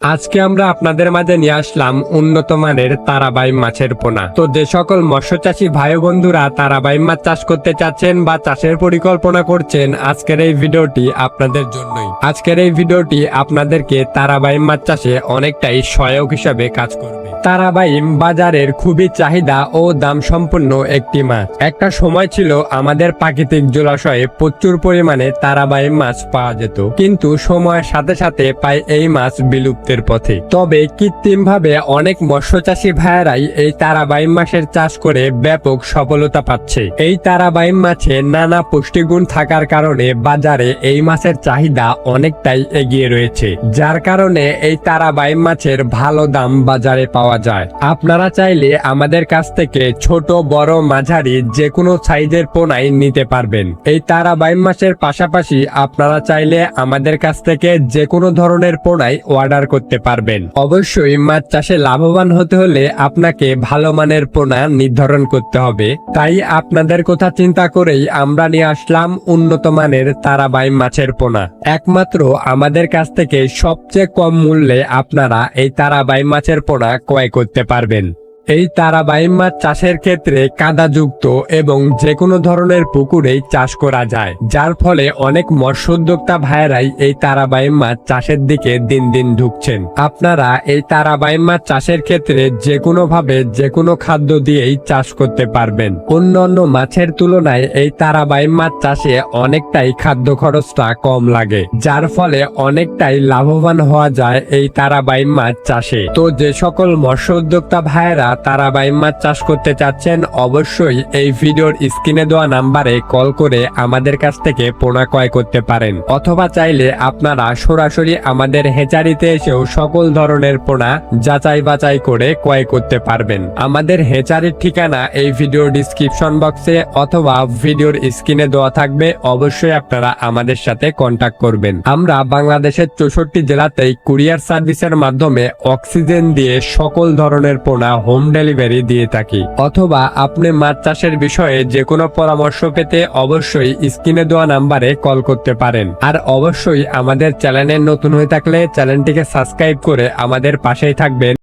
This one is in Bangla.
আজকে আমরা আপনাদের মাঝে নিয়ে আসলাম উন্নত মানের তারাবাই মাছের পোনা। তো যে সকল মৎস্য চাষী ভাই বন্ধুরা তারাবাই মাছ চাষ করতে চাচ্ছেন বা চাষের পরিকল্পনা করছেন, আজকের এই ভিডিওটি আপনাদের জন্যই। আজকের এই ভিডিওটি আপনাদেরকে তারাবাই মাছ চাষে অনেকটাই সহায়ক হিসাবে কাজ করবে। তারাবাইম বাজারের খুবই চাহিদা ও দাম সম্পন্ন একটি মাছ। একটা সময় ছিল আমাদের প্রাকৃতিক জলাশয়ে প্রচুর পরিমাণে তারাবাইম মাছ পাওয়া যেত, কিন্তু সময়ের সাথে সাথে প্রায় এই মাছ বিলুপ্তের পথে। তবে কৃত্রিম ভাবে অনেক মৎস্যচাষী ভাইয়েরাই এই তারাবাইম মাছের চাষ করে ব্যাপক সফলতা পাচ্ছে। এই তারাবাইম মাছে নানা পুষ্টিগুণ থাকার কারণে বাজারে এই মাছের চাহিদা অনেকটাই এগিয়ে রয়েছে, যার কারণে এই তারাবাইম মাছের ভালো দাম বাজারে পাওয়া যায়। আপনারা চাইলে আমাদের কাছ থেকে ছোট বড় মাঝারি যে কোনো সাইজের পোনাই নিতে পারবেন। এই তারাবাইম মাছের পাশাপাশি আপনারা চাইলে আমাদের কাছ থেকে যে কোনো ধরনের পোনাই অর্ডার করতে পারবেন। অবশ্যই মাছ চাষে লাভবান হতে হলে আপনাকে ভালো মানের পোনা নির্ধারণ করতে হবে। তাই আপনাদের কথা চিন্তা করেই আমরা নিয়ে আসলাম উন্নত মানের তারাবাইম মাছের পোনা। একমাত্র আমাদের কাছ থেকে সবচেয়ে কম মূল্যে আপনারা এই তারাবাইম মাছের পোনা ক্রয় করতে পারবেন। এই তারাবাইম মাছ চাষের ক্ষেত্রে কাদাযুক্ত এবং যে কোনো ধরনের পুকুরেই চাষ করা যায়, যার ফলে অনেক মৎস্য উদ্যোক্তা ভাইয়েরাই এই তারাবাইম মাছ চাষের দিকে দিন দিন ঢুকছেন। আপনারা এই তারাবাইম মাছ চাষের ক্ষেত্রে যে কোনো ভাবে যে কোনো খাদ্য দিয়েই চাষ করতে পারবেন। অন্যান্য মাছের তুলনায় এই তারাবাইম মাছ চাষে অনেকটাই খাদ্য খরচটা কম লাগে, যার ফলে অনেকটাই লাভবান হওয়া যায় এই তারাবাইম মাছ চাষে। তো যে সকল মৎস্য উদ্যোক্তা ভাইয়েরা তারাবাইম মাছ চাষ করতে চাচ্ছেন, অবশ্যই এই ভিডিওর স্ক্রিনে দেওয়া নাম্বারে কল করে আমাদের কাছ থেকে পোনা ক্রয় করতে পারেন, অথবা চাইলে আপনারা সরাসরি আমাদের হেচারিতে এসেও সকল ধরনের পোনা যাচাই বাছাই করে ক্রয় করতে পারবেন। আমাদের হেচারির ঠিকানা এই ভিডিওর ডিসক্রিপশন বক্সে অথবা ভিডিওর স্ক্রিনে দেওয়া থাকবে। অবশ্যই আপনারা আমাদের সাথে কন্টাক্ট করবেন। আমরা বাংলাদেশের 64 জেলাতেই কুরিয়ার সার্ভিসের মাধ্যমে অক্সিজেন দিয়ে সকল ধরনের পোনা হোম ডেলিভারি দিয়ে থাকি। অথবা আপনি মাছ চাষের বিষয়ে যে কোনো পরামর্শ পেতে অবশ্যই স্ক্রিনে দেওয়া নাম্বারে কল করতে পারেন। আর অবশ্যই আমাদের চ্যানেলে নতুন হয়ে থাকলে চ্যানেলটিকে সাবস্ক্রাইব করে আমাদের পাশেই থাকবেন।